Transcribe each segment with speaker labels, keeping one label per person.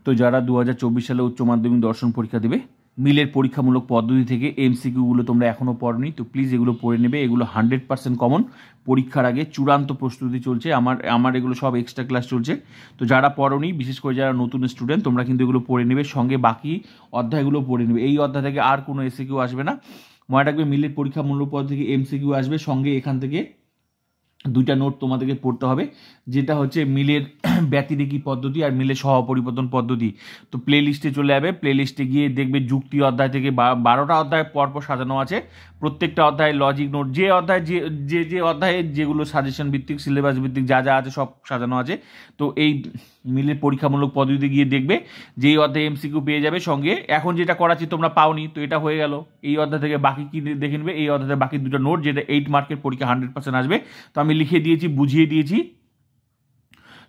Speaker 1: তো যারা 2024 সালে উচ্চ মাধ্যমিক দর্শন পরীক্ষা দেবে, মিলের পরীক্ষামূলক পদ্ধতি থেকে এমসিকিউগুলো তোমরা এখনও পড়োনি, তো প্লিজ এগুলো পড়ে নেবে। এগুলো 100% কমন। পরীক্ষার আগে চূড়ান্ত প্রস্তুতি চলছে, আমার এগুলো সব এক্সট্রা ক্লাস চলছে। তো যারা পড়োনি, বিশেষ করে যারা নতুন স্টুডেন্ট, তোমরা কিন্তু এগুলো পড়ে নেবে, সঙ্গে বাকি অধ্যায়গুলো পড়ে নেবে। এই অধ্যায় থেকে আর কোনো এসিকিউ আসবে না, মনে রাখবে। মিলের পরীক্ষামূলক পদ্ধতি থেকে এমসিকিউ আসবে, সঙ্গে এখান থেকে 2টা নোট তোমাদেরকে পড়তে হবে, যেটা হচ্ছে মিলের ব্যতিরেকি পদ্ধতি আর মিলের সহপরিবর্তন পদ্ধতি। তো প্লে লিস্টে চলে যাবে, প্লে লিস্টে গিয়ে দেখবে যুক্তি অধ্যায় থেকে 12টা অধ্যায় পরপর সাজানো আছে। প্রত্যেকটা অধ্যায় লজিক নোট, যে অধ্যায় যে অধ্যায়ে যেগুলো সাজেশন ভিত্তিক, সিলেবাস ভিত্তিক যা যা আছে সব সাজানো আছে। তো এই মিলের পরীক্ষামূলক পদ্ধতিতে গিয়ে দেখবে যে এই অধ্যায়ে এমসিকিউ পেয়ে যাবে। সঙ্গে এখন যেটা করাচ্ছি তোমরা পাওনি, তো এটা হয়ে গেল। এই অধ্যায় থেকে বাকি কি দেখে নেবে, এই অধ্যায়ে বাকি 2টা নোট, যেটা 8 মার্কের পরীক্ষা 100% আসবে। তো আমি লিখে দিয়েছি, বুঝিয়ে দিয়েছি,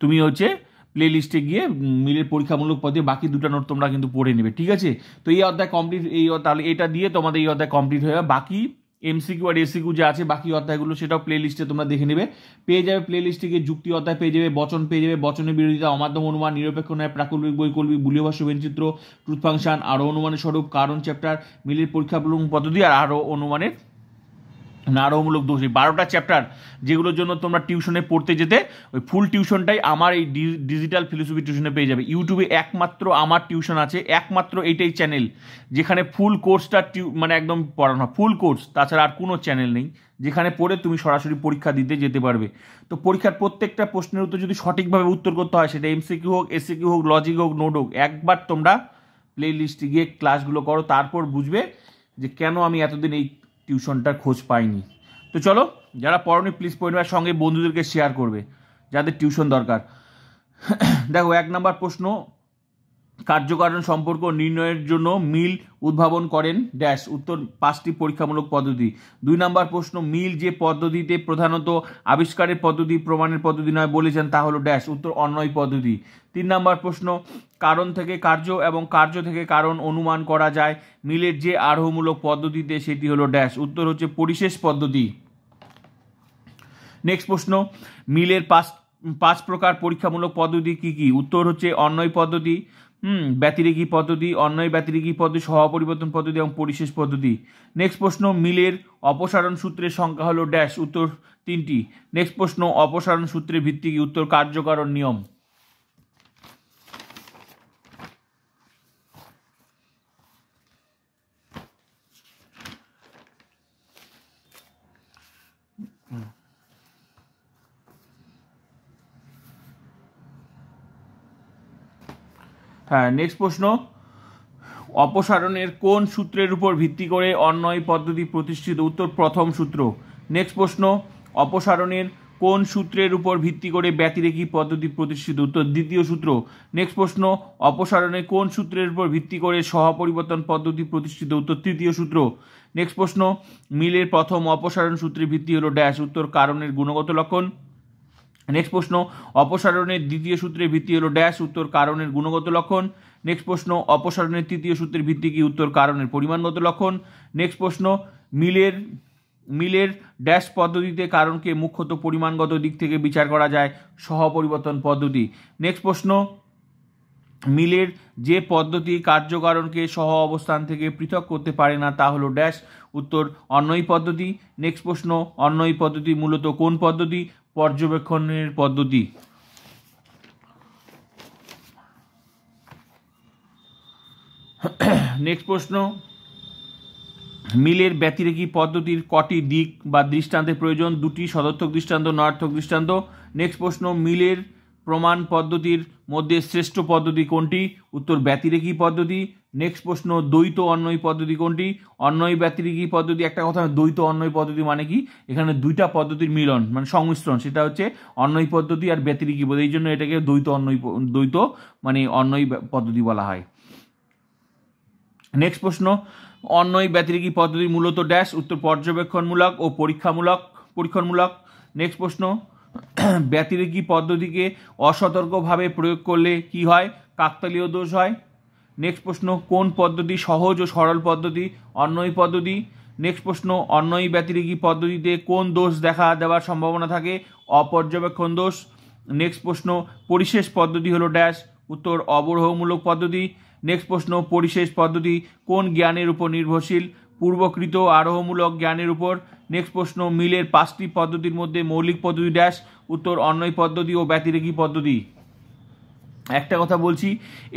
Speaker 1: তুমি হচ্ছে প্লে লিস্টে গিয়ে মিলের পরীক্ষামূলক পদ্ধতি বাকি 2টা নোট তোমরা কিন্তু পড়ে নেবে, ঠিক আছে? তো এই অধ্যায় কমপ্লিট, তাহলে এটা দিয়ে তোমাদের এই অধ্যায় কমপ্লিট হয়ে যাবে। বাকি এমসিকিউ আর এসিকিউ যা আছে বাকি অধ্যায়গুলো, সেটাও প্লে লিস্টে তোমরা দেখে নেবে, পেয়ে যাবে। প্লে লিস্টে গিয়ে যুক্তি অধ্যায় পেয়ে যাবে, বচন পেয়ে যাবে, বচনের বিরোধিতা, অমাধ্যম অনুমান, নিরপেক্ষ নয়, প্রাকল্পিক বৈকল্পিক, বুলীয় ভাষ্য, চিত্র, ট্রুথ ফাংশন, আরও অনুমানের স্বরূপ, কারণ চ্যাপ্টার, মিলের পরীক্ষামূলক পদ্ধতি আর আরও অনুমানের নারমূলক দোষ। এই 12টা চ্যাপ্টার যেগুলোর জন্য তোমরা টিউশনে পড়তে যেতে, ওই ফুল টিউশনটাই আমার এই ডিজিটাল ফিলোসফি টিউশনে পেয়ে যাবে। ইউটিউবে একমাত্র আমার টিউশন আছে, একমাত্র এইটাই চ্যানেল যেখানে ফুল কোর্সটা মানে একদম পড়ানো হয়, ফুল কোর্স। তাছাড়া আর কোনো চ্যানেল নেই যেখানে পড়ে তুমি সরাসরি পরীক্ষা দিতে যেতে পারবে। তো পরীক্ষার প্রত্যেকটা প্রশ্নের উত্তর যদি সঠিকভাবে উত্তর করতে হয়, সেটা এমসিকিউ হোক, এসিকিউ হোক, লজিক হোক, নোট হোক, একবার তোমরা প্লে লিস্টে গিয়ে ক্লাসগুলো করো, তারপর বুঝবে যে কেন আমি এতদিন এই টিউশনটার খোঁজ পাইনি। তো চলো, যারা পড়োনি প্লিজ পড়ে নেওয়ার সঙ্গে বন্ধুদেরকে শেয়ার করবে যাদের টিউশন দরকার। দেখো, 1 নম্বর প্রশ্ন, কার্যকারণ সম্পর্ক নির্ণয়ের জন্য মিল উদ্ভাবন করেন ড্যাশ। উত্তর 5টি পরীক্ষামূলক পদ্ধতি। 2 নম্বর প্রশ্ন, মিল যে পদ্ধতিতে প্রধানত আবিষ্কারের পদ্ধতি, প্রমাণের পদ্ধতি নয় বলেছেন তা হলো ড্যাশ। উত্তর অন্বয় পদ্ধতি। 3 নম্বর প্রশ্ন, কারণ থেকে কার্য এবং কার্য থেকে কারণ অনুমান করা যায় মিলের যে আরোহমূলক পদ্ধতিতে, সেটি হলো ড্যাশ। উত্তর হচ্ছে পরিশেষ পদ্ধতি। নেক্সট প্রশ্ন, মিলের 5 প্রকার পরীক্ষামূলক পদ্ধতি কি কি? উত্তর হচ্ছে অন্বয় পদ্ধতি, ব্যতিরেকি পদ্ধতি, অন্বয় ব্যতিরেকি পদ্ধতি, সহপরিবর্তন পদ্ধতি এবং পরিশেষ পদ্ধতি। নেক্সট প্রশ্ন, মিলের অপসারণ সূত্রের সংখ্যা হলো ড্যাশ। উত্তর 3টি। নেক্সট প্রশ্ন, অপসারণ সূত্রের ভিত্তি কি? উত্তর কার্যকারণ নিয়ম। হ্যাঁ, নেক্সট প্রশ্ন, অপসারণের কোন সূত্রের উপর ভিত্তি করে অন্বয় পদ্ধতি প্রতিষ্ঠিত? উত্তর প্রথম সূত্র। নেক্সট প্রশ্ন, অপসারণের কোন সূত্রের উপর ভিত্তি করে ব্যতিরেকি পদ্ধতি প্রতিষ্ঠিত? উত্তর দ্বিতীয় সূত্র। নেক্সট প্রশ্ন, অপসারণের কোন সূত্রের উপর ভিত্তি করে সহপরিবর্তন পদ্ধতি প্রতিষ্ঠিত? উত্তর তৃতীয় সূত্র। নেক্সট প্রশ্ন, মিলের প্রথম অপসারণ সূত্রের ভিত্তি হলো ড্যাশ। উত্তর কারণের গুণগত লক্ষণ। নেক্সট প্রশ্ন, অপসারণের দ্বিতীয় সূত্রের ভিত্তি হলো ড্যাশ। উত্তর কারণের গুণগত লক্ষণ। নেক্সট প্রশ্ন, অপসারণের তৃতীয় সূত্রের ভিত্তি কি? উত্তর কারণের পরিমাণগত লক্ষণ। নেক্সট প্রশ্ন, মিলের ড্যাশ পদ্ধতিতে কারণকে মুখ্যত পরিমাণগত দিক থেকে বিচার করা যায়, সহপরিবর্তন পদ্ধতি। নেক্সট প্রশ্ন, মিলের যে পদ্ধতি কার্যকারণকে সহ অবস্থান থেকে পৃথক করতে পারে না তা হলো ড্যাশ। উত্তর অন্বয় পদ্ধতি। নেক্সট প্রশ্ন, অন্বয় পদ্ধতি মূলত কোন পদ্ধতি? পর্যবেক্ষণের পদ্ধতি। নেক্সট প্রশ্ন, মিলের ব্যতিরেকি পদ্ধতির কটি দিক বা দৃষ্টান্তের প্রয়োজন? 2টি, সদর্থক দৃষ্টান্ত, নয়ার্থক দৃষ্টান্ত। নেক্সট প্রশ্ন, মিলের প্রমাণ পদ্ধতির মধ্যে শ্রেষ্ঠ পদ্ধতি কোনটি? উত্তর ব্যতিরেকি পদ্ধতি। নেক্সট প্রশ্ন, দ্বৈত অন্বয় পদ্ধতি কোনটি? অন্বয় ব্যতিরেকি পদ্ধতি। একটা কথা, দ্বৈত অন্বয় পদ্ধতি মানে কি? এখানে 2টা পদ্ধতির মিলন, মানে সংমিশ্রণ, সেটা হচ্ছে অন্বয় পদ্ধতি আর ব্যতিরেকি পদ্ধতি। এই জন্য এটাকে দ্বৈত মানে অন্বয় পদ্ধতি বলা হয়। নেক্সট প্রশ্ন, অন্বয় ব্যতিরেকি পদ্ধতি মূলত ড্যাশ। উত্তর পর্যবেক্ষণমূলক ও পরীক্ষণমূলক। নেক্সট প্রশ্ন, ব্যতিরেকি পদ্ধতিকে অসতর্কভাবে প্রয়োগ করলে কি হয়? কাকতালীয় দোষ হয়। নেক্সট প্রশ্ন, কোন পদ্ধতি সহজ ও সরল পদ্ধতি? অন্বয় পদ্ধতি। নেক্সট প্রশ্ন, অন্বয় ব্যতিরেকি পদ্ধতিতে কোন দোষ দেখা দেওয়ার সম্ভাবনা থাকে? অপর্যবেক্ষণ দোষ। নেক্সট প্রশ্ন, পরিশেষ পদ্ধতি হলো ড্যাশ। উত্তর অবরোহমূলক পদ্ধতি। নেক্সট প্রশ্ন, পরিশেষ পদ্ধতি কোন জ্ঞানের উপর নির্ভরশীল? পূর্বকৃত আরোহমূলক জ্ঞানের উপর। নেক্সট প্রশ্ন, মিলের 5টি পদ্ধতির মধ্যে মৌলিক পদ্ধতি ড্যাশ? উত্তর অন্বয় পদ্ধতি ও ব্যতিরেকী পদ্ধতি। একটা কথা বলছি,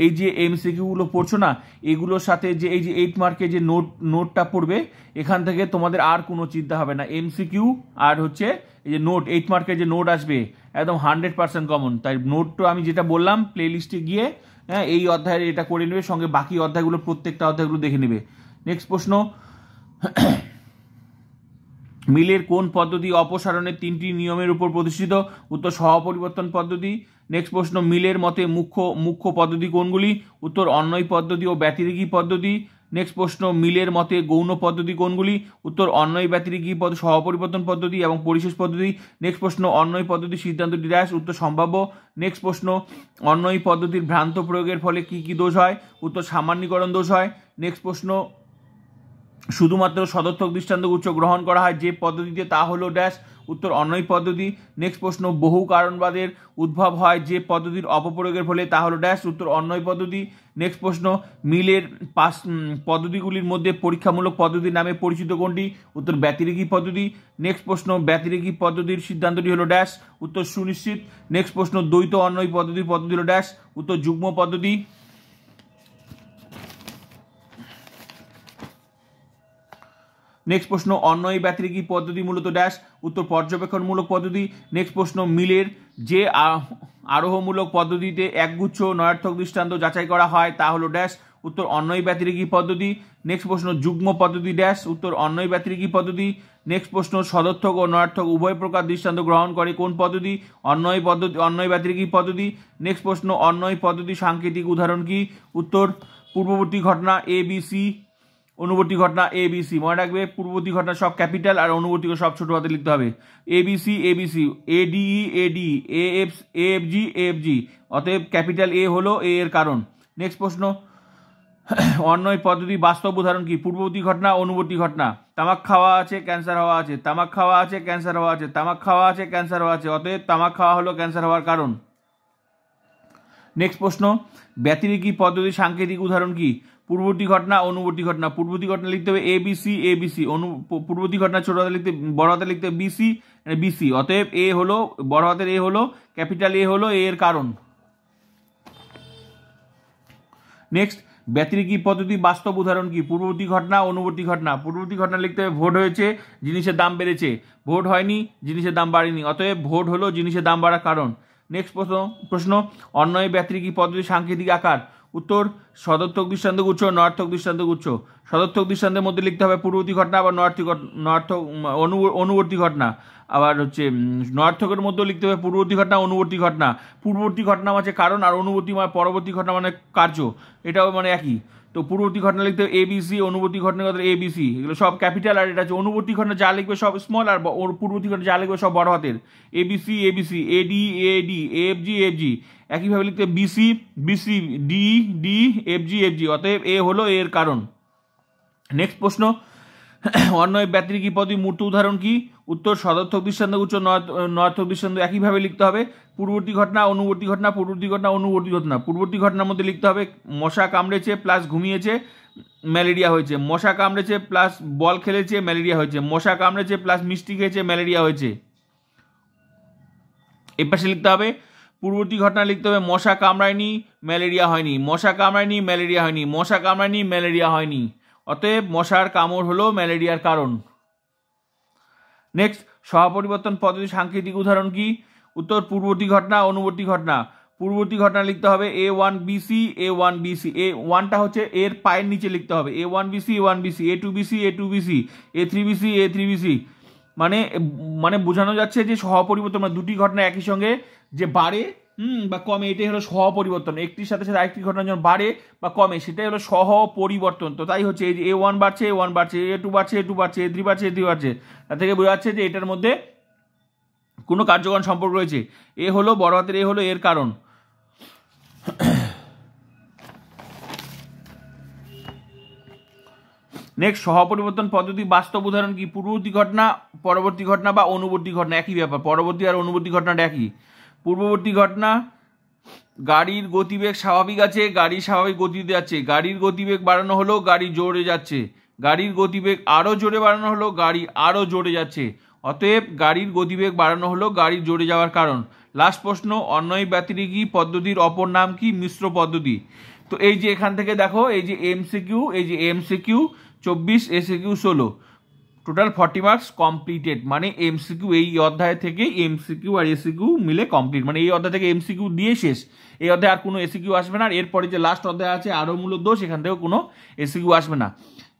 Speaker 1: এই যে এমসিকিউগুলো পড়ছো না, এগুলোর সাথে যে এই যে 8 মার্কের যে নোটটা পড়বে, এখান থেকে তোমাদের আর কোনো চিন্তা হবে না। এমসিকিউ আর হচ্ছে এই যে নোট, 8 মার্কের যে নোট আসবে একদম 100% কমন। তাই নোটটা আমি যেটা বললাম প্লে লিস্টে গিয়ে এই অধ্যায়ের এটা করে নেবে, সঙ্গে বাকি অধ্যায়গুলো প্রত্যেকটা অধ্যায়গুলো দেখে নেবে। নেক্সট প্রশ্ন, মিলের কোন পদ্ধতি অপসারণের 3টি নিয়মের উপর প্রতিষ্ঠিত? উত্তর সহপরিবর্তন পদ্ধতি। নেক্সট প্রশ্ন, মিলের মতে মুখ্য পদ্ধতি কোনগুলি? উত্তর অন্বয় পদ্ধতি ও ব্যতিরেকী পদ্ধতি। নেক্সট প্রশ্ন, মিলের মতে গৌণ পদ্ধতি কোনগুলি? উত্তর অন্বয়, ব্যতিরেকী পদ্ধতি, সহপরিবর্তন পদ্ধতি এবং পরিশেষ পদ্ধতি। নেক্সট প্রশ্ন, অন্বয় পদ্ধতির সিদ্ধান্তটি ড্যাশ? উত্তর সম্ভাব্য। নেক্সট প্রশ্ন, অন্বয় পদ্ধতির ভ্রান্ত প্রয়োগের ফলে কি কি দোষ হয়? উত্তর সামান্যীকরণ দোষ হয়। নেক্সট প্রশ্ন, শুধুমাত্র সদর্থক দৃষ্টান্তগুচ্ছ গ্রহণ করা হয় যে পদ্ধতিতে, তা হলো ড্যাশ? উত্তর অন্বয় পদ্ধতি। নেক্সট প্রশ্ন, বহু কারণবাদের উদ্ভব হয় যে পদ্ধতির অপপ্রয়োগের ফলে, তা হলো ড্যাশ? উত্তর অন্বয় পদ্ধতি। নেক্সট প্রশ্ন, মিলের পদ্ধতিগুলির মধ্যে পরীক্ষামূলক পদ্ধতির নামে পরিচিত কোনটি? উত্তর ব্যতিরেকী পদ্ধতি। নেক্সট প্রশ্ন, ব্যতিরেকী পদ্ধতির সিদ্ধান্তটি হলো ড্যাশ? উত্তর সুনিশ্চিত। নেক্সট প্রশ্ন, দ্বৈত অন্বয় পদ্ধতি হলো ড্যাশ? উত্তর যুগ্ম পদ্ধতি। নেক্সট প্রশ্ন, অন্বয় ব্যতিরেকী পদ্ধতি মূলত ড্যাশ? উত্তর পর্যবেক্ষণমূলক পদ্ধতি। নেক্সট প্রশ্ন, মিলের যে আরোহমূলক পদ্ধতিতে একগুচ্ছ নয়ার্থক দৃষ্টান্ত যাচাই করা হয় তা হলো ড্যাশ? উত্তর অন্বয় ব্যতিরেকী পদ্ধতি। নেক্সট প্রশ্ন, যুগ্ম পদ্ধতি ড্যাশ? উত্তর অন্বয় ব্যতিরেকী পদ্ধতি। নেক্সট প্রশ্ন, সদর্থক ও নয়ার্থক উভয় প্রকার দৃষ্টান্ত গ্রহণ করে কোন পদ্ধতি? অন্বয় ব্যতিরেকী পদ্ধতি। নেক্সট প্রশ্ন, অন্বয় পদ্ধতি সাংকেতিক উদাহরণ কি? উত্তর পূর্ববর্তী ঘটনা ABC, অনুবর্তী ঘটনা ABC। মনে রাখবে, পূর্ববর্তী ঘটনা সব ক্যাপিটাল আর অনুবর্তী সব ছোট হাতে লিখতে হবে। ABC ADE AD AFG AFG, অতএব ক্যাপিটাল A হলো A এর কারণ। নেক্সট প্রশ্ন, অন্বয় পদ্ধতি বাস্তব উদাহরণ কি? পূর্ববর্তী ঘটনা, অনুবর্তী ঘটনা। তামাক খাওয়া আছে, ক্যান্সার হওয়া আছে। তামাক খাওয়া আছে, ক্যান্সার হওয়া আছে। তামাক খাওয়া আছে, ক্যান্সার হওয়া আছে। অতএব তামাক খাওয়া হলো ক্যান্সার হওয়ার কারণ। নেক্সট প্রশ্ন, ব্যতিরেকী পদ্ধতি সাংকেতিক উদাহরণ কি? পূর্ববর্তী ঘটনা, অনুবর্তী ঘটনা। পূর্ববর্তী ঘটনা লিখতে হবে ABC। পূর্ববর্তী ঘটনা ছোট হাতে লিখতে, বড় হাতে লিখতে হবে BC। অতএব A হলো, বড় হাতের A হলো, ক্যাপিটাল A হলো A এর কারণ। নেক্সট, ব্যতিরেকী পদ্ধতি বাস্তব উদাহরণ কি? পূর্ববর্তী ঘটনা, অনুবর্তী ঘটনা। পূর্ববর্তী ঘটনা লিখতে হবে ভোট হয়েছে, জিনিসের দাম বেড়েছে। ভোট হয়নি, জিনিসের দাম বাড়েনি। অতএব ভোট হলো জিনিসের দাম বাড়ার কারণ। নেক্সট প্রশ্ন, অন্বয় ব্যতিরেকী পদ্ধতি সাংকেতিক আকার। উত্তর সদর্থক দৃষ্টান্তগুচ্ছ, নয়ার্থক দৃষ্টান্তগুচ্ছ। সদর্থক দৃষ্টান্তের মধ্যে লিখতে হবে পূর্ববর্তী ঘটনা, আবার অনুবর্তী ঘটনা। আবার হচ্ছে নয়ার্থকের মধ্যেও লিখতে হবে পূর্ববর্তী ঘটনা, অনুবর্তী ঘটনা। পূর্ববর্তী ঘটনা মানে কারণ, আর অনুবর্তী মানে পরবর্তী ঘটনা মানে কার্য, এটাও মানে একই। তো পূর্ববর্তী ঘটনা লিখতে হবে ABC, অনুবর্তী ঘটনার কথা ABC, এগুলো সব ক্যাপিটাল। আর এটা হচ্ছে অনুবর্তী ঘটনা যা লিখবে সব স্মল, আর পূর্ববর্তী ঘটনা যা লিখবে সব বড় হাতের। ABC AD AFG। একইভাবে লিখতে BC D FG। অতএব A হলো A এর কারণ। নেক্সট প্রশ্ন, অন্বয় ব্যতিরেকী পদ্ধতি মূর্ত উদাহরণ কি? উত্তর সদর্থক দৃষ্টান্তগুচ্ছ, নয়ার্থক দৃষ্টান্ত। একইভাবে লিখতে হবে পূর্ববর্তী ঘটনা, অনুবর্তী ঘটনা, পূর্ববর্তী ঘটনা, অনুবর্তী ঘটনা। পূর্ববর্তী ঘটনার মধ্যে লিখতে হবে মশা কামড়েছে প্লাস ঘুমিয়েছে, ম্যালেরিয়া হয়েছে। মশা কামড়েছে প্লাস বল খেলেছে, ম্যালেরিয়া হয়েছে। মশা কামড়েছে প্লাস মিষ্টি খেয়েছে, ম্যালেরিয়া হয়েছে। এর পাশে লিখতে হবে পূর্ববর্তী ঘটনা লিখতে হবে মশা কামড়ায়নি, ম্যালেরিয়া হয়নি। মশা কামড়ায়নি, ম্যালেরিয়া হয়নি। মশা কামড়ায়নি, ম্যালেরিয়া হয়নি। অতএব মশার কামড় হলো ম্যালেরিয়ার কারণ। নেক্সট, সহপরিবর্তন পদ্ধতি সাংকেতিক উদাহরণ কি? উত্তর পূর্ববর্তী ঘটনা, অনুবর্তী ঘটনা। পূর্ববর্তী ঘটনা লিখতে হবে A1BC। A1টা হচ্ছে এর পায়ের নিচে লিখতে হবে A1BC A2BC A3BC। মানে বোঝানো যাচ্ছে যে সহপরিবর্তন, মানে দুটি ঘটনা একই সঙ্গে যে বাড়ে বা কমে, এটাই হলো সহপরিবর্তন। একটির সাথে সাথে আরেকটি ঘটনা যখন বাড়ে বা কমে, সেটাই হলো সহপরিবর্তন। তো তাই হচ্ছে এই যে A1 বাড়ছে, A2 বাড়ছে, A3 বাড়ছে। তার থেকে বোঝা যাচ্ছে যে এটার মধ্যে কোনো কার্যকারণ সম্পর্ক রয়েছে। এ হলো বড় হাতের A হলো এর কারণ। নেক্সট, সহপরিবর্তন পদ্ধতি বাস্তব উদাহরণ কি? পূর্ববর্তী ঘটনা, পরবর্তী ঘটনা বা অনুবর্তী ঘটনা, একই ব্যাপার। পরবর্তী আর অনুবর্তী ঘটনাটা একই। পূর্ববর্তী ঘটনা গাড়ির গতিবেগ স্বাভাবিক আছে, গাড়ি স্বাভাবিক গতিতে যাচ্ছে। গাড়ির গতিবেগ বাড়ানো হলো, গাড়ি জোরে যাচ্ছে। গাড়ির গতিবেগ আরও জোরে বাড়ানো হলো, গাড়ি আরও জোরে যাচ্ছে। অতএব গাড়ির গতিবেগ বাড়ানো হলো গাড়ির জোরে যাওয়ার কারণ। লাস্ট প্রশ্ন, অন্বয় ব্যতিরেকি পদ্ধতির অপর নাম কি? মিশ্র পদ্ধতি। তো এই যে এখান থেকে দেখো, এই যে এমসিকিউ, এই যে MCQ 24, SCQ 16, total 40 marks completed. মানে এমসিকিউ এই অধ্যায় থেকে এমসিকিউ আর এসিকিউ মিলে কমপ্লিট, মানে এই অধ্যায় থেকে এমসিকিউ দিয়ে শেষ। এই অধ্যায়ে আর কোনো এসিকিউ আসবে না। আর এরপরে যে লাস্ট অধ্যায় আছে আরোমূলক দোষ, এখান থেকেও কোনো এসিকিউ আসবে না।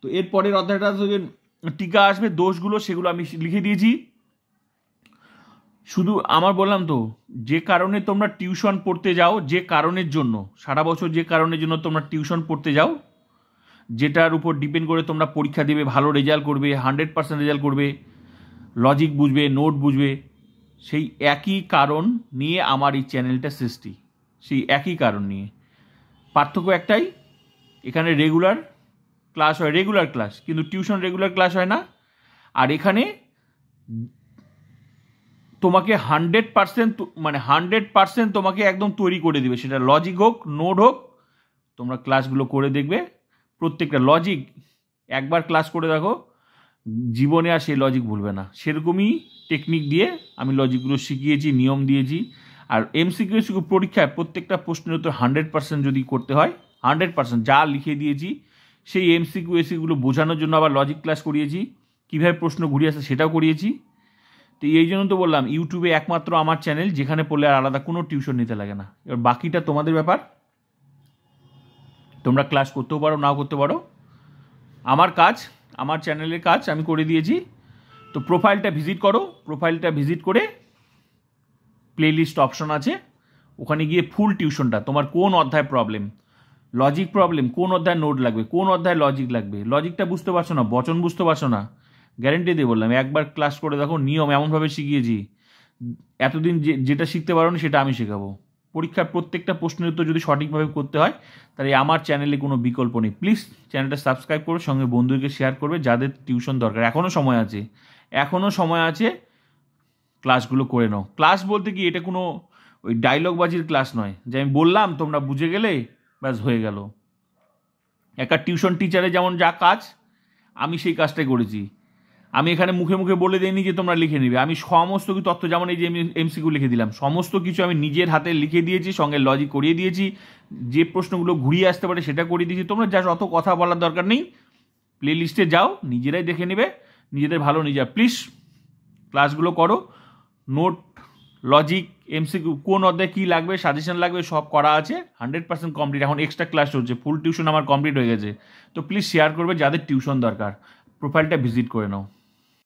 Speaker 1: তো এরপরের অধ্যায়টা থেকে টিকা আসবে, দোষগুলো সেগুলো আমি লিখে দিয়েছি। শুধু আমার বললাম তো, যে কারণে তোমরা টিউশন পড়তে যাও, যে কারণের জন্য সারা বছর যে কারণের জন্য তোমরা টিউশন পড়তে যাও, যেটার উপর ডিপেন্ড করে তোমরা পরীক্ষা দেবে, ভালো রেজাল্ট করবে, 100% রেজাল্ট করবে, লজিক বুঝবে, নোট বুঝবে, সেই একই কারণ নিয়ে আমার এই চ্যানেলটা সৃষ্টি। সেই একই কারণ নিয়ে, পার্থক্য একটাই, এখানে রেগুলার ক্লাস হয়, রেগুলার ক্লাস, কিন্তু টিউশন রেগুলার ক্লাস হয় না। আর এখানে তোমাকে 100%, মানে 100% তোমাকে একদম তৈরি করে দেবে, সেটা লজিক হোক, নোট হোক। তোমরা ক্লাসগুলো করে দেখবে, প্রত্যেকটা লজিক একবার ক্লাস করে দেখো, জীবনে আর সেই লজিক ভুলবে না। সেরকমই টেকনিক দিয়ে আমি লজিকগুলো শিখিয়েছি, নিয়ম দিয়েছি। আর এমসিকিউ পরীক্ষায় প্রত্যেকটা প্রশ্নের উত্তর 100% যদি করতে হয়, 100% যা লিখে দিয়েছি সেই এমসিকিউ এসিগুলো বোঝানোর জন্য আবার লজিক ক্লাস করিয়েছি, কীভাবে প্রশ্ন ঘুরিয়ে আসে সেটাও করিয়েছি। তো এই জন্য তো বললাম, ইউটিউবে একমাত্র আমার চ্যানেল যেখানে পড়লে আর আলাদা কোনো টিউশন নিতে লাগে না। এবার বাকিটা তোমাদের ব্যাপার, তোমরা ক্লাস করতেও পারো, নাও করতে পারো। আমার কাজ, আমার চ্যানেলের কাজ আমি করে দিয়েছি। তো প্রোফাইলটা ভিজিট করো, প্রোফাইলটা ভিজিট করে প্লেলিস্ট অপশন আছে, ওখানে গিয়ে ফুল টিউশনটা, তোমার কোন অধ্যায় প্রবলেম, লজিক প্রবলেম, কোন অধ্যায় নোট লাগবে, কোন অধ্যায় লজিক লাগবে, লজিকটা বুঝতে পারছো না, বচন বুঝতে পারছো না, গ্যারেন্টি দিয়ে বললাম একবার ক্লাস করে দেখো, নিয়ম এমনভাবে শিখিয়েছি, এতদিন যেটা শিখতে পারো না সেটা আমি শেখাবো। পরীক্ষার প্রত্যেকটা প্রশ্নের উত্তর যদি সঠিকভাবে করতে হয়, তাহলে আমার চ্যানেলে কোনো বিকল্প নেই। প্লিজ চ্যানেলটা সাবস্ক্রাইব করো, সঙ্গে বন্ধুদেরকে শেয়ার করবে যাদের টিউশন দরকার। এখনও সময় আছে, এখনও সময় আছে, ক্লাসগুলো করে নাও। ক্লাস বলতে কি, এটা কোনো ওই ডায়লগবাজির ক্লাস নয় যে আমি বললাম তোমরা বুঝে গেলে ব্যাস হয়ে গেল। একটা টিউশন টিচারে যেমন যা কাজ, আমি সেই কাজটাই করেছি। আমি এখানে মুখে মুখে বলে দিইনি যে তোমরা লিখে নিবে, আমি সমস্ত কিছু তথ্য, যেমন এই যে এমসিকিউ লিখে দিলাম, সমস্ত কিছু আমি নিজের হাতে লিখে দিয়েছি, সঙ্গে লজিক করিয়ে দিয়েছি, যে প্রশ্নগুলো ঘুরিয়ে আসতে পারে সেটা করিয়ে দিয়েছি। তোমরা যা অত কথা বলার দরকার নেই, প্লে লিস্টে যাও, নিজেরাই দেখে নেবে, নিজেদের ভালো নিজেরা। প্লিজ ক্লাসগুলো করো, নোট, লজিক, এমসিকিউ, কোন অধ্যায় কী লাগবে, সাজেশন লাগবে, সব করা আছে, 100% কমপ্লিট। এখন এক্সট্রা ক্লাস চলছে, ফুল টিউশন আমার কমপ্লিট হয়ে গেছে। তো প্লিজ শেয়ার করবে যাদের টিউশন দরকার, প্রোফাইলটা ভিজিট করে নাও।